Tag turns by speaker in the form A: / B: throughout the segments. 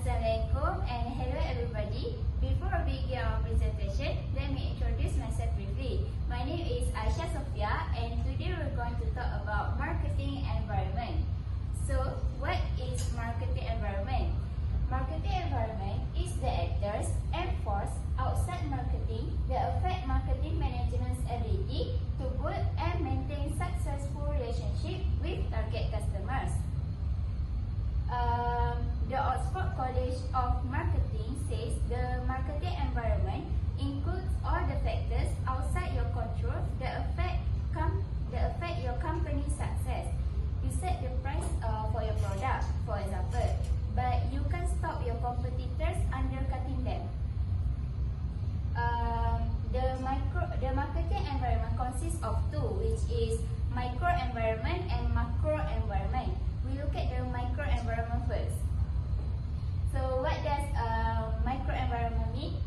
A: Assalamualaikum and hello everybody. Before we begin our presentation, let me introduce myself briefly. My name is Aisyah Sofea and today we're going to talk about marketing environment. So, what is marketing environment? Marketing environment is the actors and force outside marketing that affect marketing management's ability to build and maintain successful relationship with target customers. The Oxford College of Marketing says the marketing environment includes all the factors outside your control that affect your company's success. You set the price for your product, for example, but you can stop your competitors undercutting them. The marketing environment consists of two, which is micro environment and macro environment. We look at the micro environment first. So what does micro environment mean?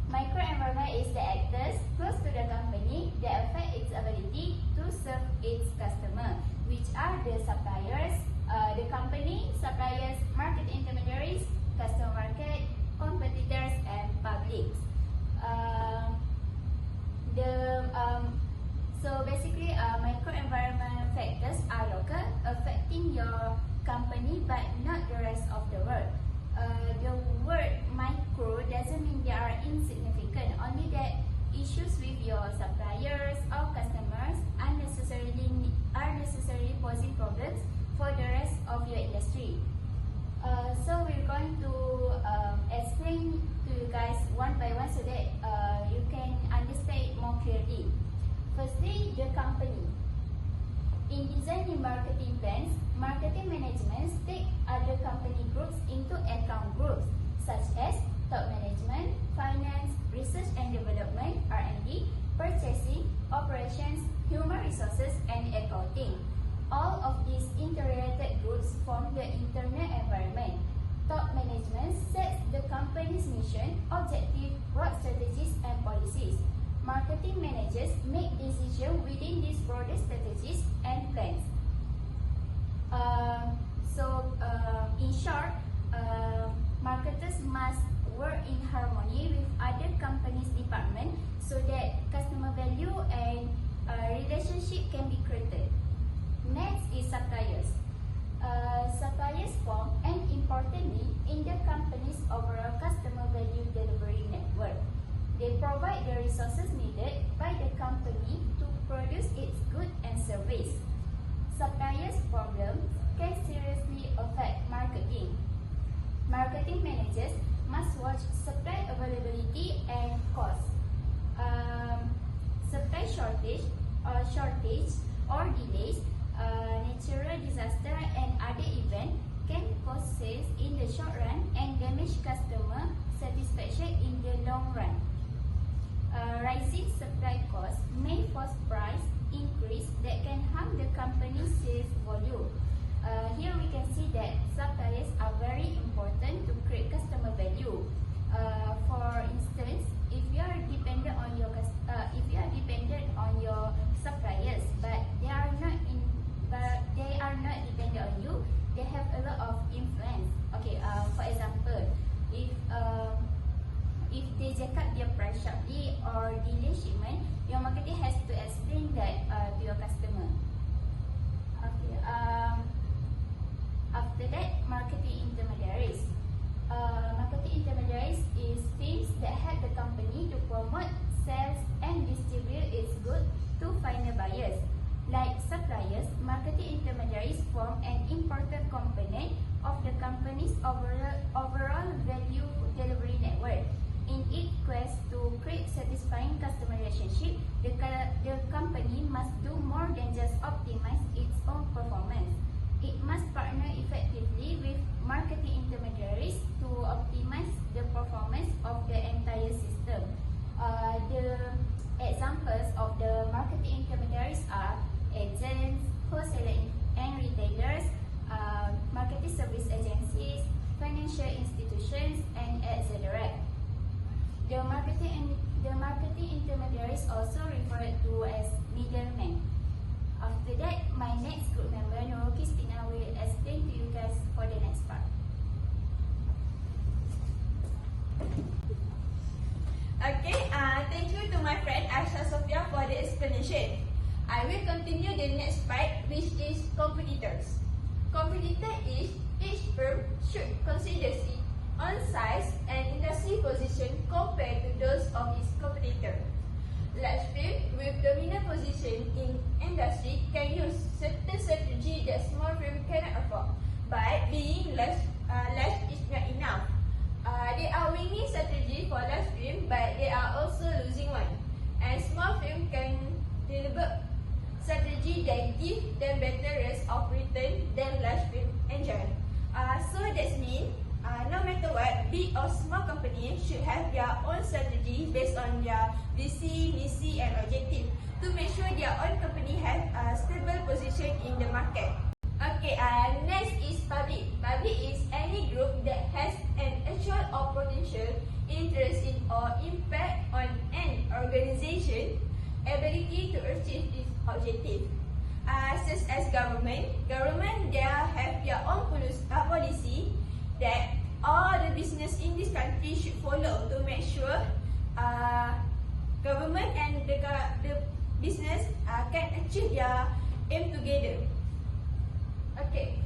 A: Micro environment is the actors close to the company that affect its ability to serve its customer, which are the suppliers, the company, suppliers, market intermediaries, customer market, competitors, and publics. So basically, micro environment factors are local, affecting your company but not the rest of the world. The word micro doesn't mean they are insignificant, only that issues with your suppliers or customers are necessarily posing problems for the rest of your industry. So we're going to explain to you guys one by one so that you can understand it more clearly. Firstly, the company. In designing marketing plans, marketing management take other company groups into account groups such as top management, finance, research and development, R&D, purchasing, operations, human resources, and accounting. All of these interrelated groups form the internal environment. Top management sets the company's mission, objective, broad strategies, and policies. Marketing managers make decisions within these broader strategies and plans. In short, marketers must work in harmony with other companies' departments so that customer value and relationship can be created. Next is suppliers. Suppliers form an important link in the company's overall customer value delivery network. They provide the resources needed by the company to produce its goods and service. Suppliers' problems can seriously affect marketing. Marketing managers must watch supply availability and cost. Supply shortage or delays, natural disaster and other events can cause sales in the short run and damage customer satisfaction in the long run. Rising supply costs may force price increase that can harm the company's sales volume. Here we can see that suppliers are very important to create customer value. For instance, if you are dependent on your suppliers, but they are not dependent on you, they have a lot of influence. Okay, for example, if they jack up their price sharply or delay shipment, your marketing has to explain that to your customer. Okay. After that, marketing intermediaries. Marketing intermediaries is teams that help the company to promote, sell, and distribute its goods to final buyers. Like suppliers, marketing intermediaries form an important component of the company's overall value delivery network. In its quest to create satisfying customer relationship, the company must do more than just optimize its own performance. It must partner effectively with marketing intermediaries to optimize the performance of the entire system. The examples of the marketing intermediaries are agents, wholesalers and retailers, marketing service agencies, financial institutions, and etc. The marketing intermediaries also referred to as middlemen. After that, my next group member, Nurul Qistina, will explain to you guys for the next part.
B: Thank you to my friend Aisyah Sofea for the explanation. I will continue the next part, which is competitors. Competitor is each firm should consider its own size and industry position compared to those of its competitor. Large firm with dominant position in industry can use certain strategy that small firm cannot afford. But being large is not enough. They are winning strategy for large firm, but they are also losing one. And small firm can deliver strategy that give them better rates of return than large firm enjoy. So that means no matter what, big or small company should have their own strategy based on their visi, misi and objective to make sure their own company have a stable position in the market. Okay, next is public. Public is any group that has an actual or potential interest in or impact on an organization ability to achieve its objective. Such as government. Government, they have their own policy that all the business in this country should follow to make sure government and the business can achieve their aim together. Okay.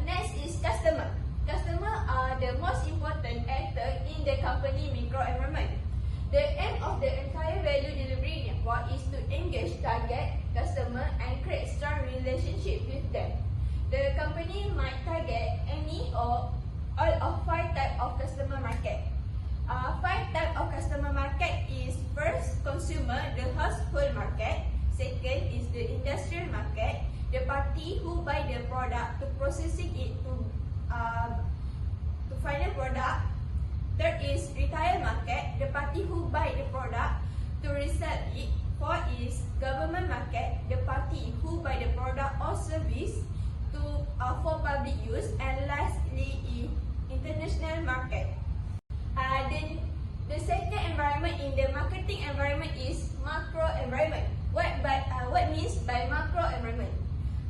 B: Next is customer. Customer are the most important actor in the company microenvironment. The aim of the entire value delivery network is to engage target customer and create strong relationship with them. The company might target any or all of 5 types of customer market. 5 types of customer market is first, consumer, the household market. Second is the industrial market, the party who buy the product to processing it to final product. Third is retail market, the party who buy the product to resell it. Fourth is government market, the party who buy the product or service for public use. And lastly is international market. Then the second environment in the marketing environment is macro environment. What means by macro environment?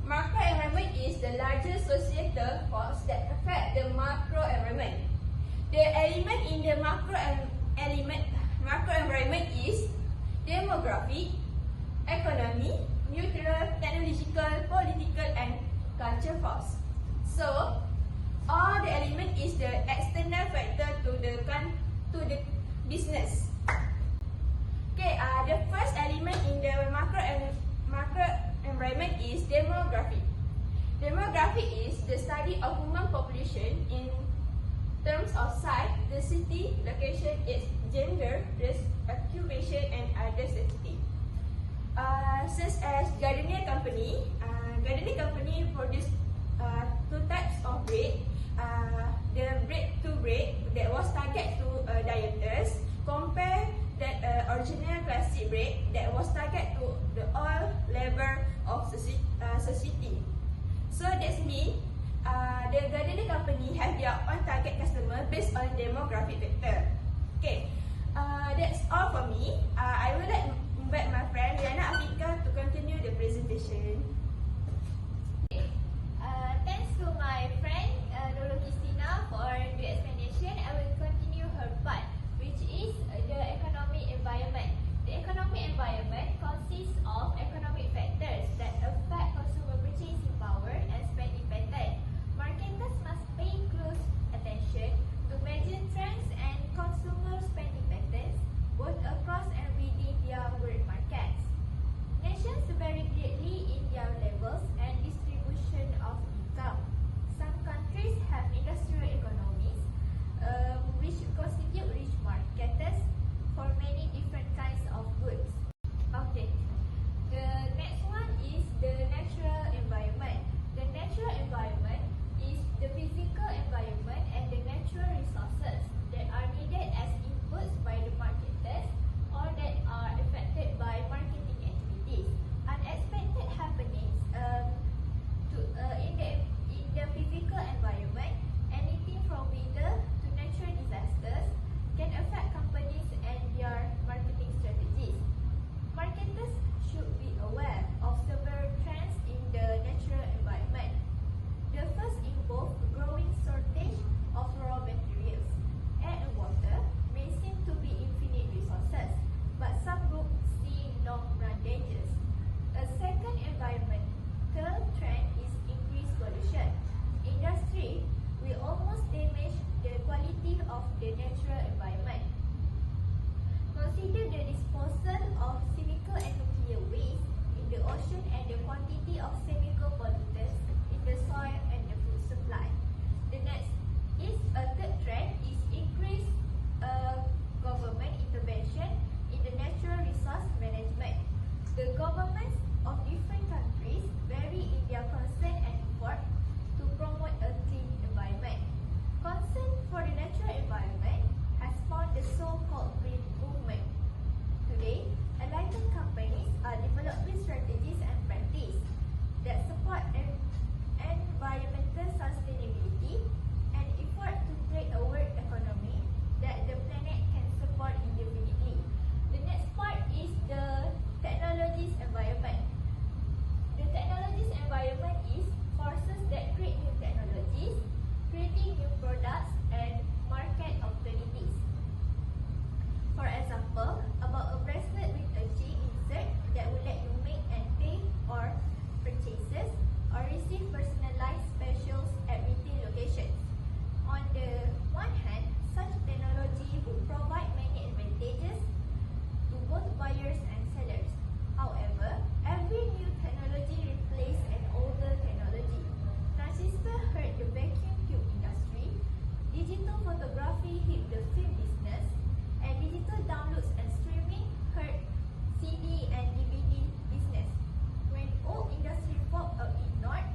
B: Macro environment is the largest societal force that affect the macro environment. The element in the macro environment is demographic, economy, neutral, technological, political, and culture force. So, all the element is the external factor to the business. Okay, the first element in the macro environment is demographic. Demographic is the study of human population in terms of size, density, location, age, gender, race, occupation, and other statistics. Such as gardening company. Gardening company produce 2 types of bread. The bread to bread that was target to dieters compare that original classic bread that was target to the all level of society. So that means the gardening company have their own target customer based on demographic factor. Okay, that's all for me. I would like to invite my friend Liyana Afiqah to continue the presentation.
A: Thanks to my friend Nurul Qistina for the explanation. I will continue her part, which is the economic environment. The economic environment consists of economic factors that affect consumer purchasing power and spending pattern. Marketers must pay close attention to major trends and consumer spending patterns, both across and within their world markets. Nations vary greatly in their levels and distribution of income. Some countries have industrial economies, which constitute rich markets for many different kinds of goods. Okay. The next one is the natural environment. The natural environment is the physical environment and the natural resources that are needed as inputs by the marketers or that are affected by marketing activities. Unexpected happenings in the physical environment, anything from weather to natural disasters, can affect companies and their marketing strategies. Marketers should be aware of several trends in the natural environment. The first involves growing shortage of raw materials. Air and water may seem to be infinite
B: the natural environment. Consider the disposal of chemical and nuclear waste in the ocean and the quantity of chemical pollutants in the soil and the food supply. The next is a third trend is increased government intervention in the natural resource management. The governments of different countries vary in their concern and effort to promote a clean environment. Concern for the natural environment has spawned the so-called green movement. Today, enlightened companies are developing strategies and practices that support environmental sustainability and effort to create a world economy that the planet can support indefinitely. The next part is the technologies environment. The technologies environment is forces that create new technologies, creating new products and market opportunities. For example, about a bracelet with a G insert that will let you make and pay or purchases or receive personalized specials at retail locations. On the one hand, such technology will provide many advantages to both buyers and sellers. However, every new technology replaces an older technology. Transistor hurt the vacuum tube industry, digital photography hit the film business, and digital downloads and streaming hurt CD and DVD business. When old industry folk ignored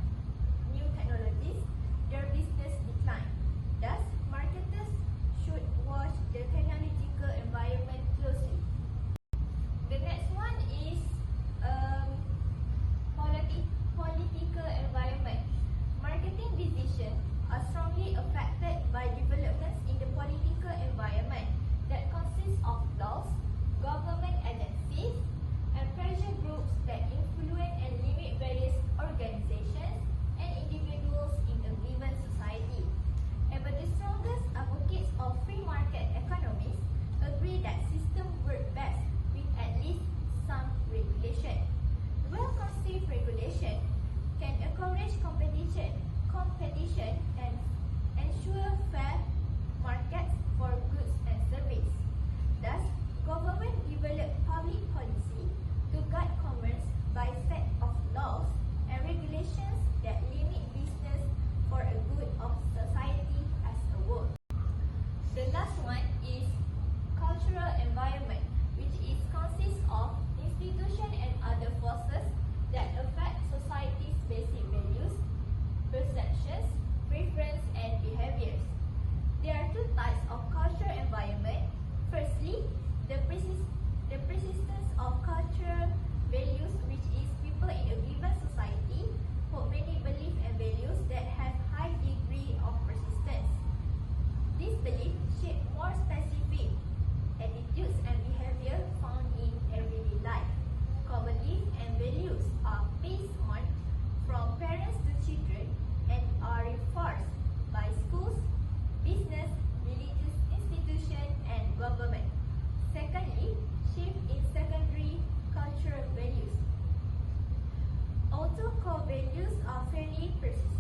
B: new technologies, their business declined. Thus, marketers should watch the technological environment closely. The next one is political environment. Marketing decisions are strongly affected by developments in the political environment that consists of laws, government agencies, and pressure groups that influence and limit various organizations and individuals in a given society. However, the strongest advocates of free market economies agree that systems work best with at least some regulation. Well-conceived regulation can encourage competition and ensure fair markets for goods and services. Thus, government develop public policy to guide commerce by set of laws and regulations that limit business for a good of society as a whole. The last one is cultural environment, which consists of institutions and other forces that affect society's basic values, perceptions, preference, and behaviors. There are two types of cultural environment. Firstly, the persistence of cultural values, which is people in a given society hold many beliefs and values that have high degree of persistence. These beliefs shape more specific attitudes and behavior found in everyday life. Core beliefs and values are passed on from parents to children and are reinforced by schools, business, religious institutions, and government. Secondly, shift in secondary cultural values. Although core values are fairly persistent,